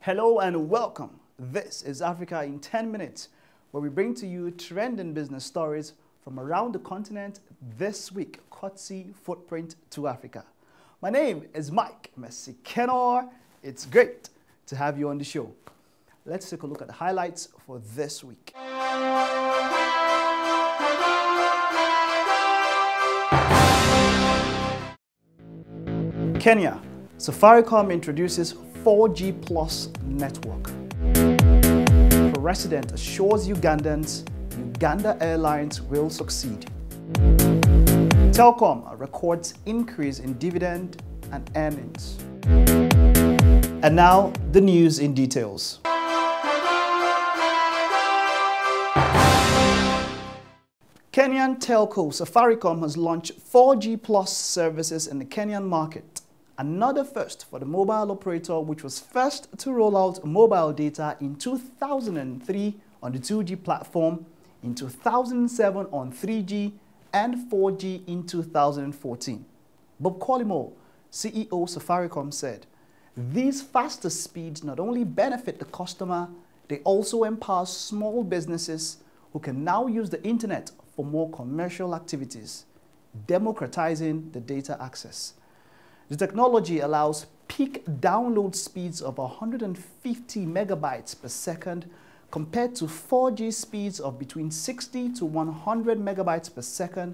Hello and welcome. This is Africa in 10 minutes, where we bring to you trending business stories from around the continent this week, courtesy Footprint to Africa. My name is Mike Nestle Kenya. It's great to have you on the show. Let's take a look at the highlights for this week. Kenya, Safaricom introduces 4G Plus network. President assures Ugandans Ugandan Airlines will succeed. Telecom records increase in dividend and earnings. And now the news in details. Kenyan telco Safaricom has launched 4G Plus services in the Kenyan market. Another first for the mobile operator, which was first to roll out mobile data in 2003 on the 2G platform, in 2007 on 3G, and 4G in 2014. Bob Colimo, CEO Safaricom, said, "These faster speeds not only benefit the customer, they also empower small businesses who can now use the internet for more commercial activities, democratizing the data access." The technology allows peak download speeds of 150 megabytes per second compared to 4G speeds of between 60 to 100 megabytes per second,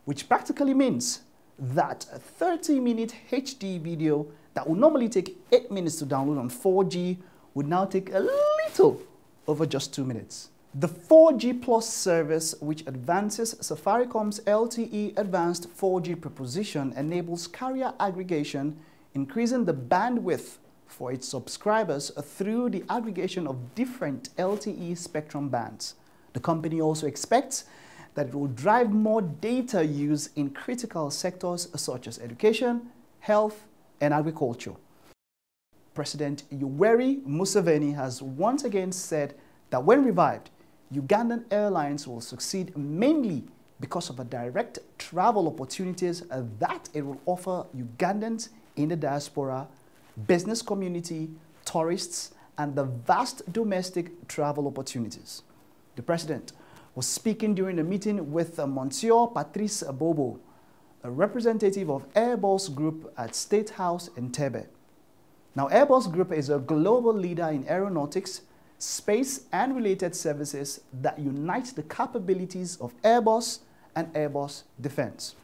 which practically means that a 30-minute HD video that would normally take 8 minutes to download on 4G would now take a little over just 2 minutes. The 4G Plus service, which advances Safaricom's LTE Advanced 4G proposition, enables carrier aggregation, increasing the bandwidth for its subscribers through the aggregation of different LTE spectrum bands. The company also expects that it will drive more data use in critical sectors such as education, health, and agriculture. President Yoweri Museveni has once again said that when revived, Ugandan Airlines will succeed mainly because of the direct travel opportunities that it will offer Ugandans in the diaspora, business community, tourists, and the vast domestic travel opportunities. The president was speaking during a meeting with Monsieur Patrice Bobo, a representative of Airbus Group at State House in Tebe. Now, Airbus Group is a global leader in aeronautics, space, and related services that unite the capabilities of Airbus and Airbus Defence.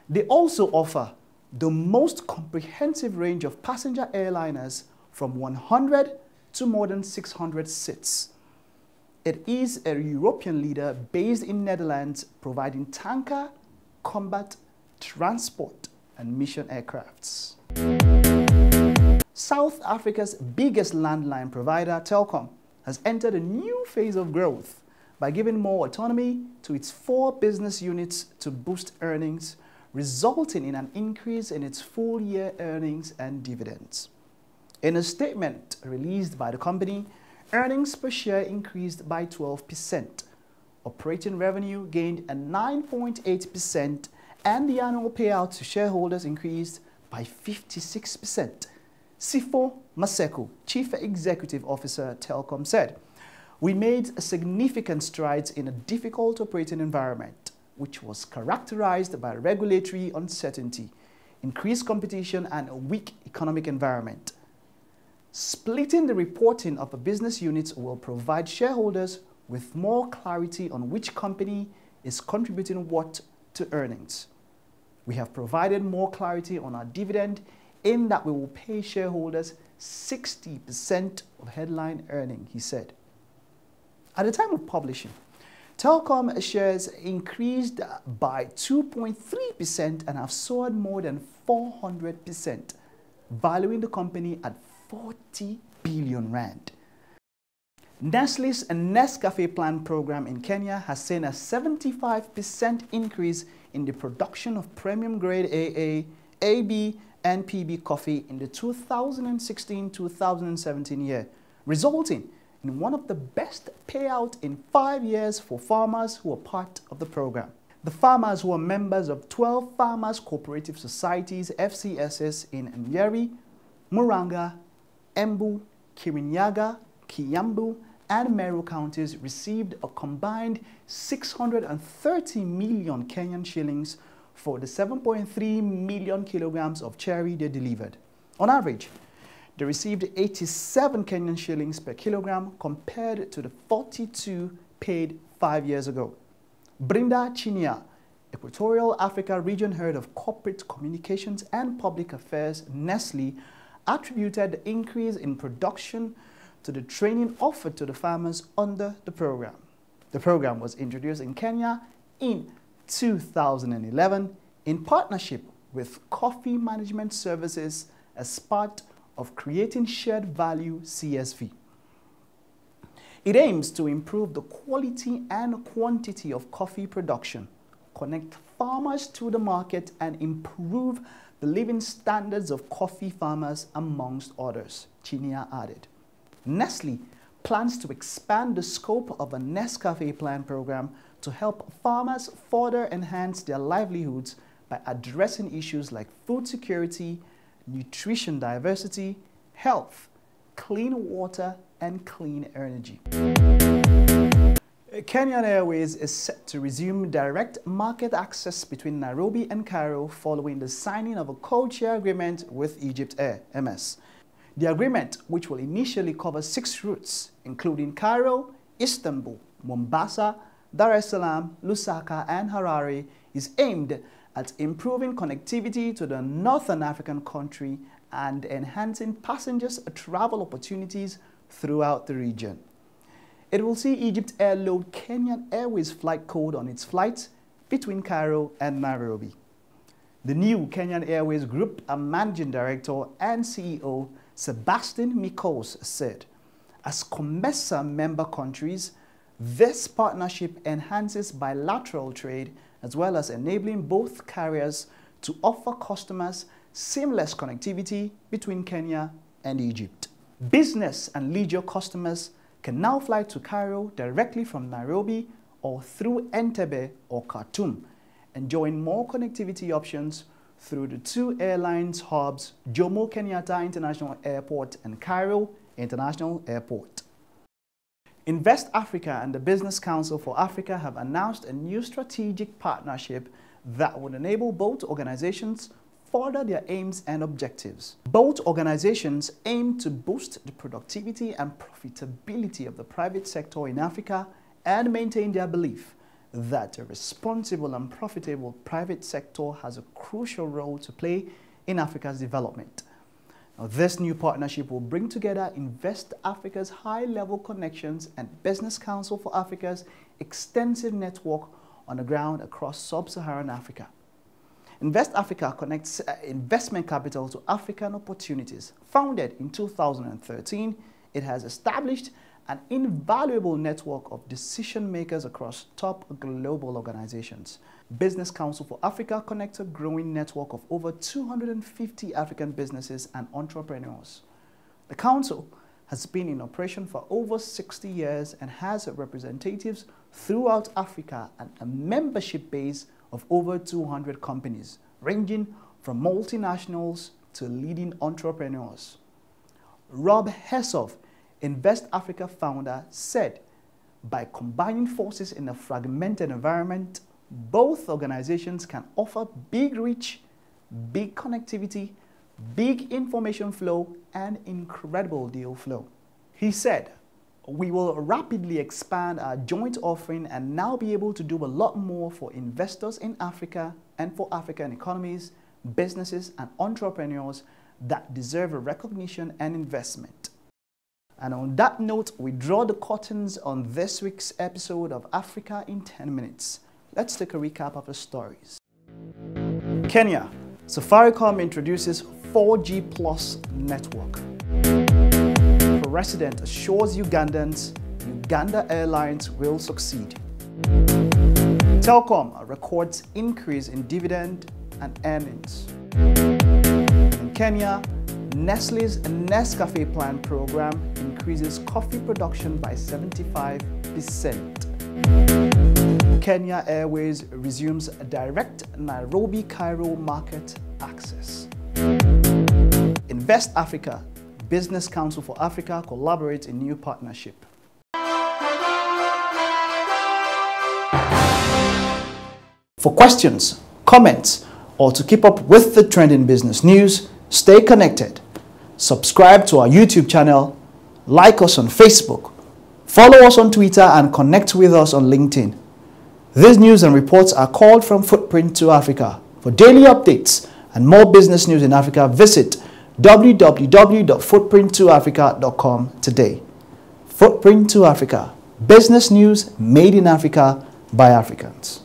They also offer the most comprehensive range of passenger airliners from 100 to more than 600 seats. It is a European leader based in Netherlands, providing tanker, combat, transport, and mission aircrafts. South Africa's biggest landline provider, Telecom, has entered a new phase of growth by giving more autonomy to its 4 business units to boost earnings, resulting in an increase in its full-year earnings and dividends. In a statement released by the company, earnings per share increased by 12%, operating revenue gained a 9.8%, and the annual payout to shareholders increased by 56%. Sifo Maseko, Chief Executive Officer, Telecom, said, "We made significant strides in a difficult operating environment, which was characterized by regulatory uncertainty, increased competition, and a weak economic environment. Splitting the reporting of the business units will provide shareholders with more clarity on which company is contributing what to earnings. We have provided more clarity on our dividend in that we will pay shareholders 60% of headline earning," he said. At the time of publishing, Telecom shares increased by 2.3% and have soared more than 400%, valuing the company at 40 billion rand. Nestle's Nescafe Plan program in Kenya has seen a 75% increase in the production of premium grade AA, AB, and PB coffee in the 2016-2017 year, resulting in one of the best payouts in 5 years for farmers who are part of the program. The farmers, who are members of 12 Farmers Cooperative Societies, FCSs, in Nyeri, Muranga, Embu, Kirinyaga, Kiambu, and Meru counties received a combined 630 million Kenyan shillings for the 7.3 million kilograms of cherry they delivered. On average, they received 87 Kenyan shillings per kilogram compared to the 42 paid 5 years ago. Brinda Chinia, Equatorial Africa Region Head of Corporate Communications and Public Affairs, Nestle, attributed the increase in production to the training offered to the farmers under the program. The program was introduced in Kenya in 2011 in partnership with Coffee Management Services as part of Creating Shared Value CSV. It aims to improve the quality and quantity of coffee production, connect farmers to the market, and improve the living standards of coffee farmers, amongst others, Chinia added. Nestle plans to expand the scope of a Nescafe Plan program to help farmers further enhance their livelihoods by addressing issues like food security, nutrition diversity, health, clean water, and clean energy. Kenyan Airways is set to resume direct market access between Nairobi and Cairo following the signing of a code-share agreement with Egypt Air, MS. The agreement, which will initially cover 6 routes, including Cairo, Istanbul, Mombasa, Dar es Salaam, Lusaka, and Harare, is aimed at improving connectivity to the Northern African country and enhancing passengers' travel opportunities throughout the region. It will see Egypt Air load Kenyan Airways flight code on its flights between Cairo and Nairobi. The new Kenyan Airways Group Managing Director and CEO Sebastian Mikos said, as COMESA member countries, this partnership enhances bilateral trade as well as enabling both carriers to offer customers seamless connectivity between Kenya and Egypt. Business and leisure customers can now fly to Cairo directly from Nairobi or through Entebbe or Khartoum, enjoying more connectivity options through the 2 airlines hubs, Jomo Kenyatta International Airport and Cairo International Airport. Invest Africa and the Business Council for Africa have announced a new strategic partnership that would enable both organizations further their aims and objectives. Both organizations aim to boost the productivity and profitability of the private sector in Africa and maintain their belief that a responsible and profitable private sector has a crucial role to play in Africa's development. Now, this new partnership will bring together Invest Africa's high-level connections and Business Council for Africa's extensive network on the ground across sub-Saharan Africa. Invest Africa connects investment capital to African opportunities. Founded in 2013, it has established an invaluable network of decision makers across top global organizations. Business Council for Africa connects a growing network of over 250 African businesses and entrepreneurs. The council has been in operation for over 60 years and has representatives throughout Africa and a membership base of over 200 companies, ranging from multinationals to leading entrepreneurs. Rob Hessoff, Invest Africa founder, said, by combining forces in a fragmented environment, both organizations can offer big reach, big connectivity, big information flow, and incredible deal flow. He said, we will rapidly expand our joint offering and now be able to do a lot more for investors in Africa and for African economies, businesses, and entrepreneurs that deserve a recognition and investment. And on that note, we draw the curtains on this week's episode of Africa in 10 minutes. Let's take a recap of the stories. Kenya, Safaricom introduces 4G Plus network. President assures Ugandans Ugandan Airlines will succeed. Telecom records increase in dividend and earnings. In Kenya, Nestle's Nescafe Plan program increases coffee production by 75%. Kenya Airways resumes direct Nairobi-Cairo market access. Invest Africa, Business Council for Africa collaborate in new partnership. For questions, comments, or to keep up with the trending business news, stay connected. Subscribe to our YouTube channel, like us on Facebook, follow us on Twitter, and connect with us on LinkedIn. These news and reports are called from Footprint to Africa. For daily updates and more business news in Africa, visit www.footprint2africa.com today. Footprint to Africa, business news made in Africa by Africans.